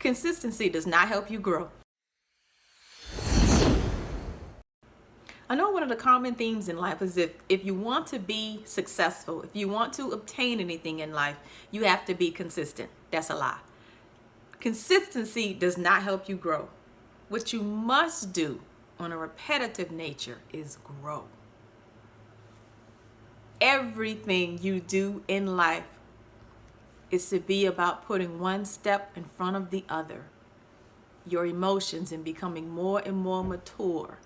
Consistency does not help you grow. I know one of the common themes in life is if you want to be successful, if you want to obtain anything in life, you have to be consistent. That's a lie. Consistency does not help you grow. What you must do on a repetitive nature is grow. Everything you do in life is to be about putting one step in front of the other. Your emotions and becoming more and more mature.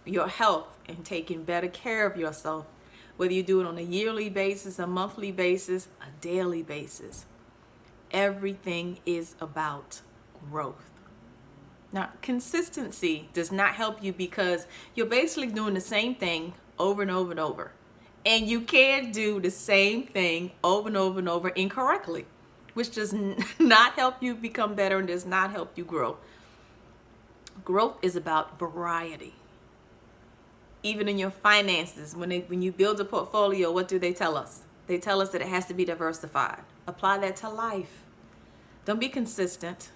Your health and taking better care of yourself, whether you do it on a yearly basis, a monthly basis, a daily basis. Everything is about growth. Now, consistency does not help you because you're basically doing the same thing over and over and over. And you can't do the same thing over and over and over incorrectly, which does not help you become better and does not help you grow. Growth is about variety. Even in your finances, when you build a portfolio, what do they tell us? They tell us that it has to be diversified. Apply that to life. Don't be consistent.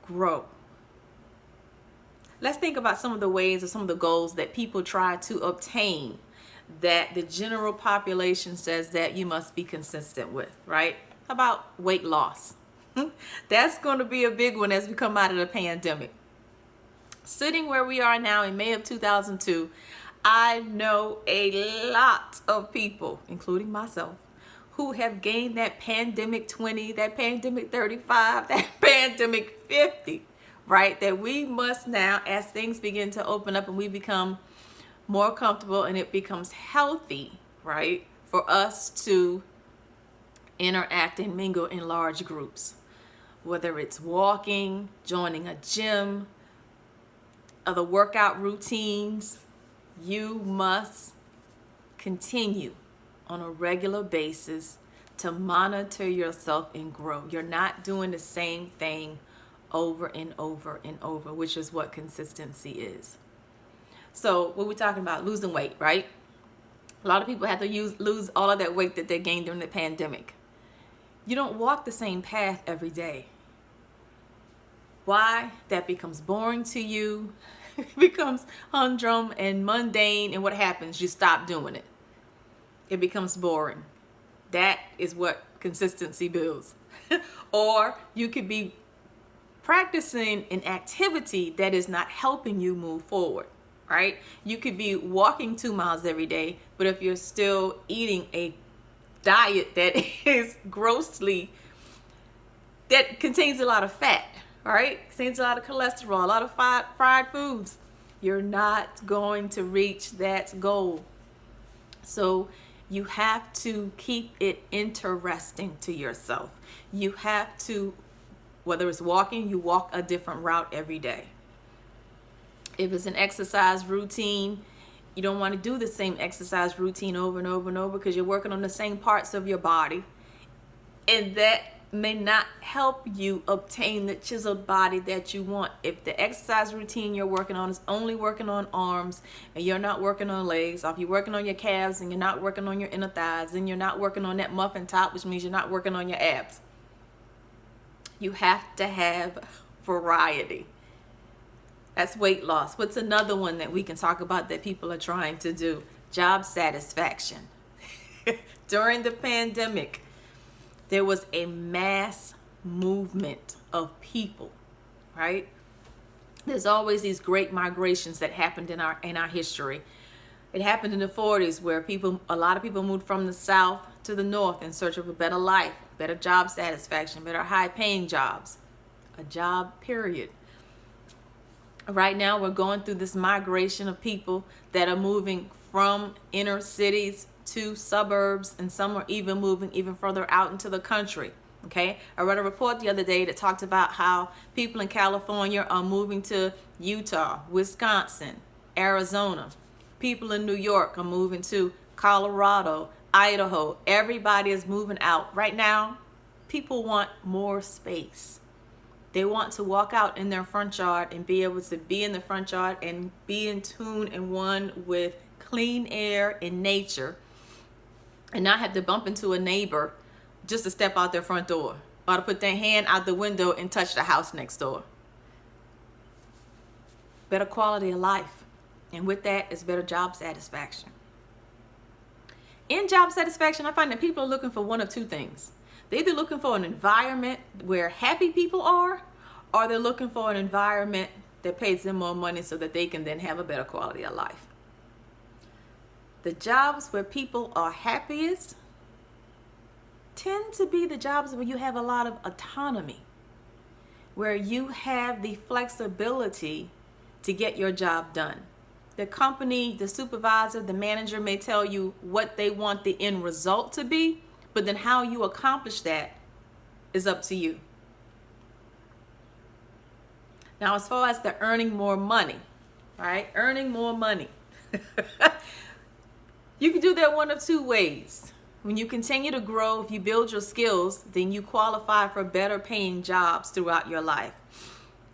Grow. Let's think about some of the ways or some of the goals that people try to obtain that the general population says that you must be consistent with, right? How about weight loss? That's going to be a big one as we come out of the pandemic. Sitting where we are now in May of 2002, I know a lot of people, including myself, who have gained that pandemic 20, that pandemic 35, that pandemic 50, right? That we must now, as things begin to open up and we become more comfortable and it becomes healthy, right, for us to interact and mingle in large groups, whether it's walking, joining a gym, other workout routines. You must continue on a regular basis to monitor yourself and grow. You're not doing the same thing over and over and over, which is what consistency is. So what we're talking about, losing weight, right? A lot of people have to lose all of that weight that they gained during the pandemic. You don't walk the same path every day. Why? That becomes boring to you. It becomes humdrum and mundane, and what happens? You stop doing it. It becomes boring. That is what consistency builds. Or you could be practicing an activity that is not helping you move forward, right? You could be walking 2 miles every day, but if you're still eating a diet that is that contains a lot of fat, right? Contains a lot of cholesterol, a lot of fried foods, you're not going to reach that goal. So you have to keep it interesting to yourself. You have to, whether it's walking, you walk a different route every day. If it's an exercise routine, you don't want to do the same exercise routine over and over and over because you're working on the same parts of your body. And that may not help you obtain the chiseled body that you want. If the exercise routine you're working on is only working on arms and you're not working on legs, or if you're working on your calves and you're not working on your inner thighs, and you're not working on that muffin top, which means you're not working on your abs. You have to have variety. That's weight loss. What's another one that we can talk about that people are trying to do? Job satisfaction. During the pandemic, there was a mass movement of people, right? There's always these great migrations that happened in our history. It happened in the 40s where a lot of people moved from the South to the North in search of a better life, better job satisfaction, better high-paying jobs, a job, period. Right now, we're going through this migration of people that are moving from inner cities to suburbs, and some are even moving even further out into the country. Okay, I read a report the other day that talked about how people in California are moving to Utah, Wisconsin, Arizona. People in New York are moving to Colorado, Idaho. Everybody is moving out. Right now, people want more space. They want to walk out in their front yard and be able to be in the front yard and be in tune and one with clean air and nature, and not have to bump into a neighbor just to step out their front door, or to put their hand out the window and touch the house next door. Better quality of life. And with that is better job satisfaction. In job satisfaction, I find that people are looking for one of two things. They're either looking for an environment where happy people are, or they're looking for an environment that pays them more money so that they can then have a better quality of life. The jobs where people are happiest tend to be the jobs where you have a lot of autonomy, where you have the flexibility to get your job done. The company, the supervisor, the manager may tell you what they want the end result to be, but then how you accomplish that is up to you. Now, as far as the earning more money, right? Earning more money. You can do that one of two ways. When you continue to grow, if you build your skills, then you qualify for better paying jobs throughout your life.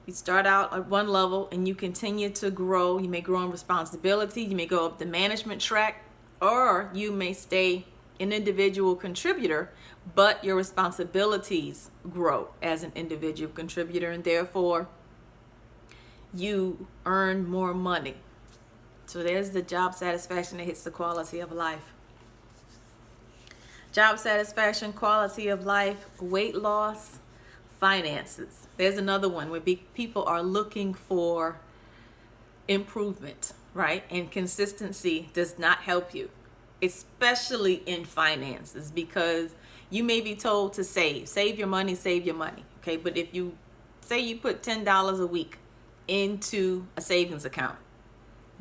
You start out at one level and you continue to grow. You may grow in responsibility. You may go up the management track, or you may stay an individual contributor, but your responsibilities grow as an individual contributor, and therefore you earn more money. So there's the job satisfaction that hits the quality of life. Job satisfaction, quality of life, weight loss, finances. There's another one where people are looking for improvement, right? And consistency does not help you, especially in finances, because you may be told to save your money, okay? But if you say you put $10 a week into a savings account,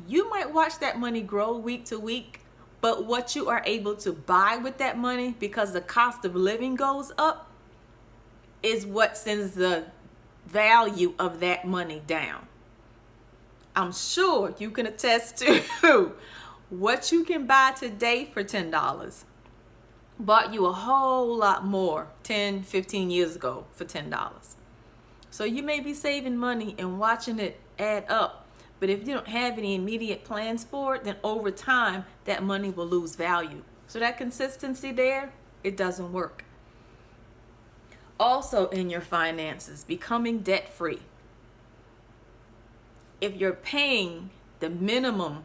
you might watch that money grow week to week, but what you are able to buy with that money, because the cost of living goes up, is what sends the value of that money down. I'm sure you can attest to what you can buy today for $10 bought you a whole lot more 10, 15 years ago for $10. So you may be saving money and watching it add up, but if you don't have any immediate plans for it, then over time that money will lose value. So that consistency there, it doesn't work. Also in your finances, becoming debt-free. If you're paying the minimum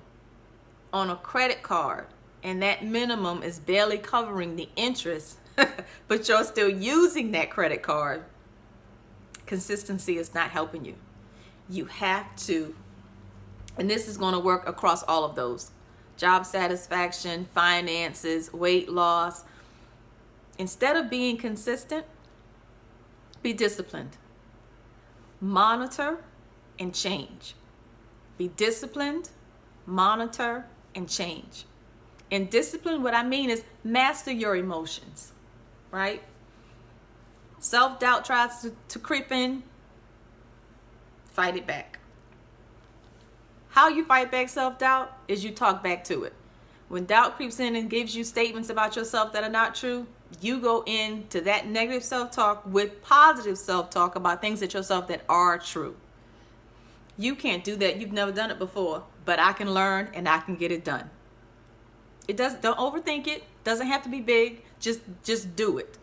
on a credit card and that minimum is barely covering the interest, but you're still using that credit card, consistency is not helping you. You have to, and this is going to work across all of those: job satisfaction, finances, weight loss. Instead of being consistent, be disciplined. Monitor and change. Be disciplined, monitor, and change. In discipline, what I mean is master your emotions, right? Self-doubt tries to creep in, fight it back. How you fight back self-doubt is you talk back to it. When doubt creeps in and gives you statements about yourself that are not true, you go into that negative self-talk with positive self-talk about things that yourself that are true. You can't do that. You've never done it before, but I can learn and I can get it done. Don't overthink it. Doesn't have to be big. Just do it.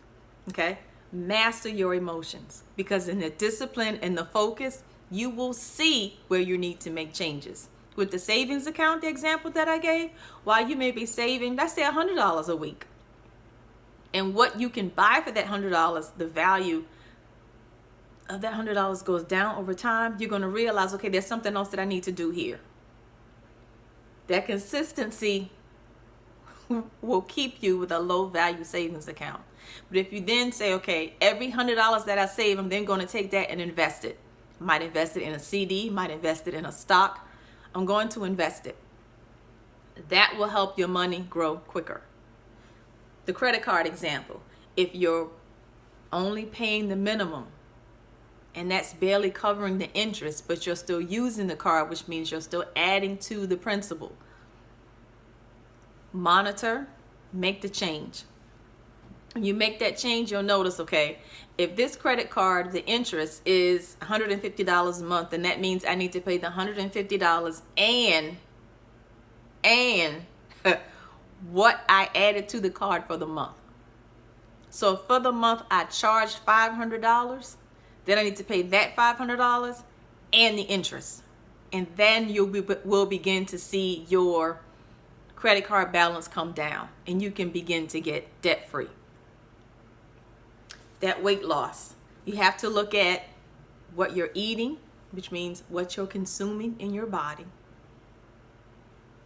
Okay? Master your emotions, because in the discipline and the focus, you will see where you need to make changes. With the savings account, the example that I gave, while you may be saving, let's say $100 a week, and what you can buy for that $100, the value of that $100 goes down over time, you're going to realize, okay, there's something else that I need to do here. That consistency will keep you with a low value savings account. But if you then say, okay, every $100 that I save, I'm then going to take that and invest it. Might invest it in a CD, might invest it in a stock. I'm going to invest it. That will help your money grow quicker. The credit card example, if you're only paying the minimum and that's barely covering the interest, but you're still using the card, which means you're still adding to the principal. Monitor, make the change. When you make that change, you'll notice, okay, if this credit card, the interest is $150 a month, then that means I need to pay the $150 and what I added to the card for the month. So for the month I charged $500, then I need to pay that $500 and the interest. And then will begin to see your credit card balance come down and you can begin to get debt free. That weight loss, you have to look at what you're eating, which means what you're consuming in your body,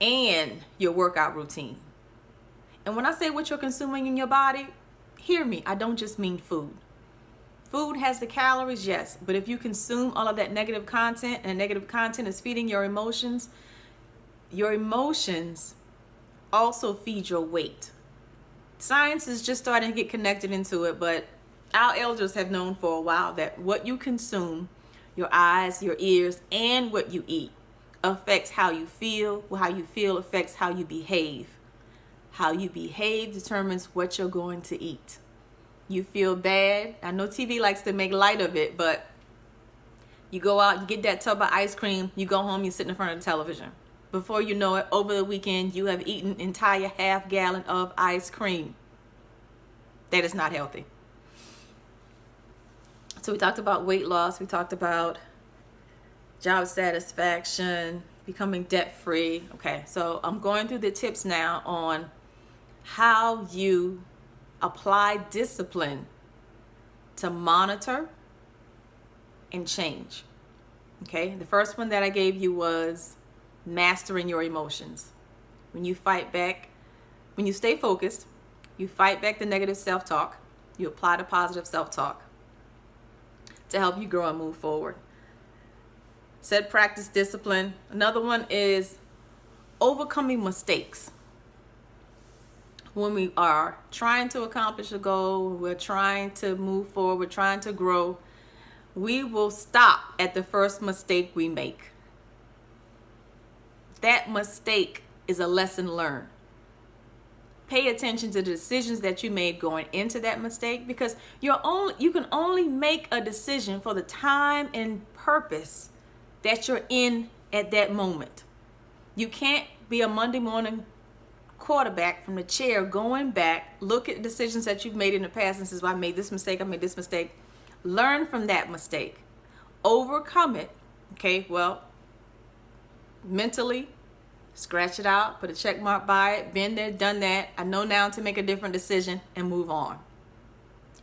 and your workout routine. And when I say what you're consuming in your body, hear me, I don't just mean food. Food has the calories, yes, but if you consume all of that negative content, and negative content is feeding your emotions also feed your weight. Science is just starting to get connected into it, but our elders have known for a while that what you consume, your eyes, your ears, and what you eat affects how you feel. Well, how you feel affects how you behave. How you behave determines what you're going to eat. You feel bad. I know TV likes to make light of it, but you go out, you get that tub of ice cream, you go home, you sit in front of the television. Before you know it, over the weekend, you have eaten an entire half gallon of ice cream. That is not healthy. So we talked about weight loss. We talked about job satisfaction, becoming debt free. Okay, so I'm going through the tips now on how you apply discipline to monitor and change. Okay, the first one that I gave you was mastering your emotions. When you fight back, when you stay focused, you fight back the negative self-talk, you apply the positive self-talk to help you grow and move forward. Said practice discipline. Another one is overcoming mistakes. When we are trying to accomplish a goal, we're trying to move forward, we're trying to grow, we will stop at the first mistake we make. That mistake is a lesson learned. Pay attention to the decisions that you made going into that mistake, because you can only make a decision for the time and purpose that you're in at that moment. You can't be a Monday morning quarterback from the chair going back, look at decisions that you've made in the past and says, well, I made this mistake, learn from that mistake, overcome it. Okay, well, mentally scratch it out, put a check mark by it, been there, done that, I know now to make a different decision and move on.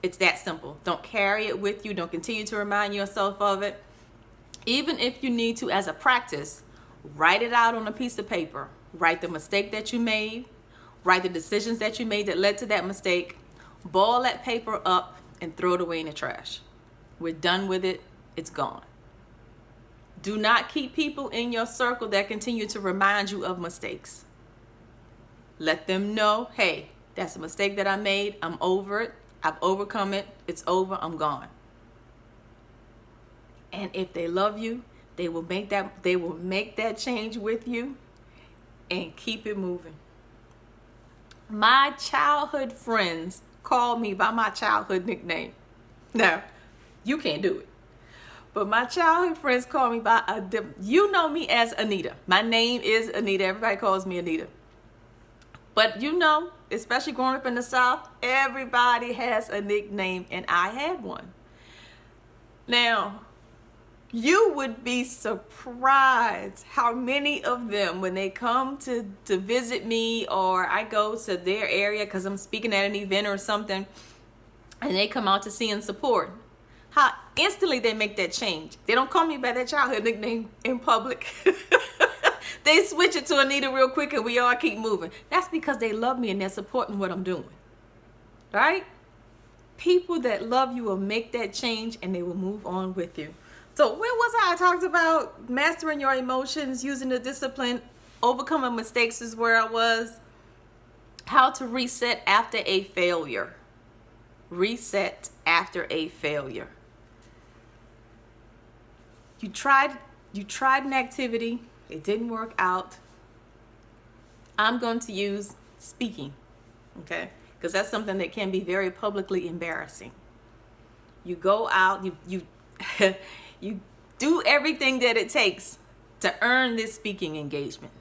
It's that simple. Don't carry it with you. Don't continue to remind yourself of it. Even if you need to, as a practice, write it out on a piece of paper. Write the mistake that you made, write the decisions that you made that led to that mistake, ball that paper up and throw it away in the trash. We're done with it. It's gone. Do not keep people in your circle that continue to remind you of mistakes. Let them know, hey, that's a mistake that I made. I'm over it. I've overcome it. It's over. I'm gone. And if they love you, they will make that change with you and keep it moving. My childhood friends call me by my childhood nickname. Now, you can't do it. But my childhood friends call me by you know me as Anita. My name is Anita. Everybody calls me Anita. But you know, especially growing up in the South, everybody has a nickname, and I had one. Now, you would be surprised how many of them, when they come to visit me, or I go to their area because I'm speaking at an event or something, and they come out to see and support, how instantly they make that change. They don't call me by their childhood nickname in public. They switch it to Anita real quick and we all keep moving. That's because they love me and they're supporting what I'm doing. Right? People that love you will make that change and they will move on with you. So where was I? I talked about mastering your emotions, using the discipline, overcoming mistakes is where I was. How to reset after a failure. Reset after a failure. You tried an activity, it didn't work out. I'm going to use speaking, okay? Because that's something that can be very publicly embarrassing. You go out, you you do everything that it takes to earn this speaking engagement.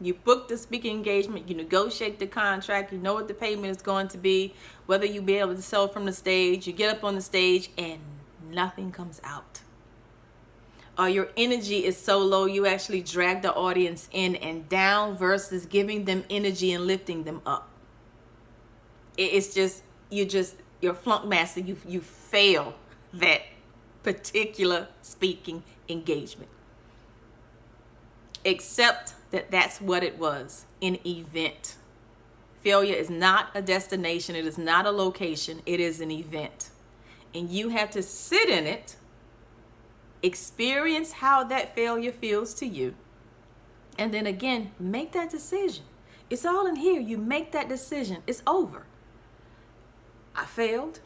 You book the speaking engagement, you negotiate the contract, you know what the payment is going to be, whether you be able to sell from the stage, you get up on the stage and nothing comes out. Or your energy is so low you actually drag the audience in and down versus giving them energy and lifting them up. It's just, you're flunk master. You fail that particular speaking engagement. Accept that that's what it was, an event. Failure is not a destination. It is not a location. It is an event. And you have to sit in it, experience how that failure feels to you, and then again, make that decision. It's all in here. You make that decision. It's over. I failed.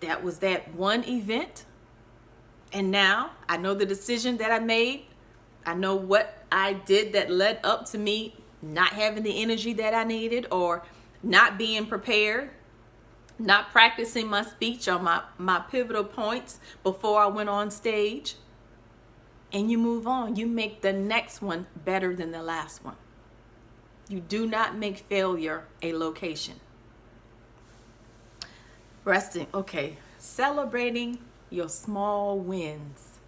That was that one event. And now I know the decision that I made. I know what I did that led up to me not having the energy that I needed, or not being prepared, not practicing my speech or my pivotal points before I went on stage. And you move on. You make the next one better than the last one. You do not make failure a location. Resting. Okay. Celebrating your small wins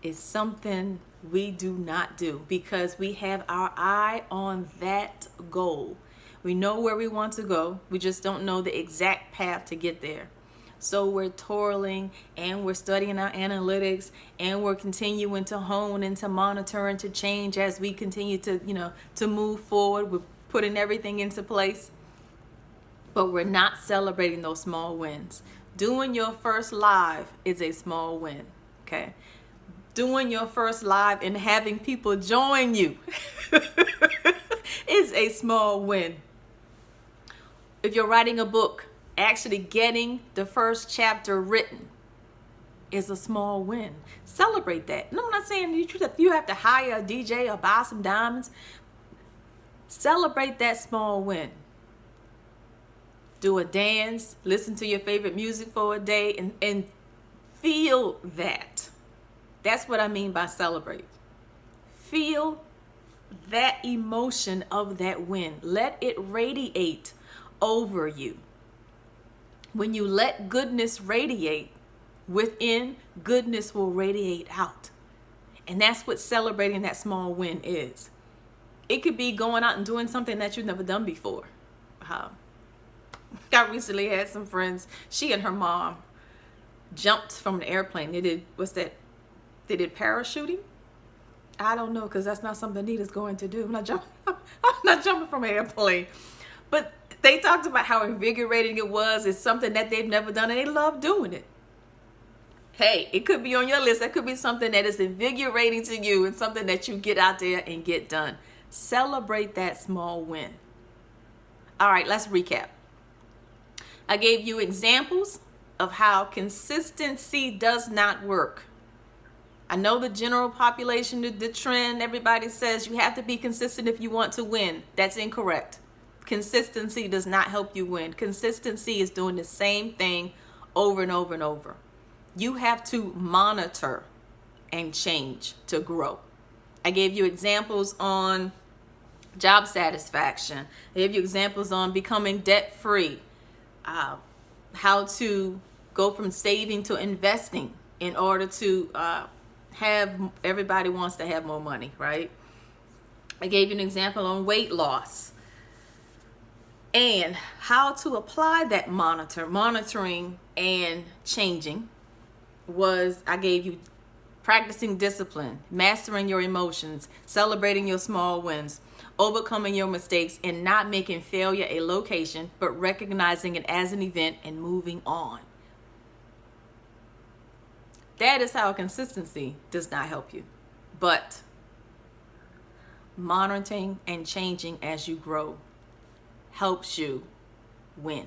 is something we do not do, because we have our eye on that goal. We know where we want to go. We just don't know the exact path to get there. So we're toiling and we're studying our analytics and we're continuing to hone and to monitor and to change as we continue to, to move forward. We're putting everything into place, but we're not celebrating those small wins. Doing your first live is a small win, okay? Doing your first live and having people join you is a small win. If you're writing a book, actually getting the first chapter written is a small win. Celebrate that. And I'm not saying you have to hire a DJ or buy some diamonds. Celebrate that small win. Do a dance, listen to your favorite music for a day, and feel that. That's what I mean by celebrate. Feel that emotion of that win. Let it radiate over you. When you let goodness radiate within, goodness will radiate out. And that's what celebrating that small win is. It could be going out and doing something that you've never done before. I recently had some friends, she and her mom jumped from an airplane. They did parachuting? I don't know, because that's not something Anita's going to do. I'm not jumping from an airplane. But they talked about how invigorating it was. It's something that they've never done, and they love doing it. Hey, it could be on your list. That could be something that is invigorating to you and something that you get out there and get done. Celebrate that small win. All right, let's recap. I gave you examples of how consistency does not work. I know the general population, the trend, everybody says you have to be consistent if you want to win. That's incorrect. Consistency does not help you win. Consistency is doing the same thing over and over and over. You have to monitor and change to grow. I gave you examples on job satisfaction. I gave you examples on becoming debt-free. How to go from saving to investing in order to everybody wants to have more money, right? I gave you an example on weight loss and how to apply that monitoring and changing. I gave you practicing discipline, mastering your emotions, celebrating your small wins, overcoming your mistakes, and not making failure a location, but recognizing it as an event and moving on. That is how consistency does not help you. But monitoring and changing as you grow helps you win.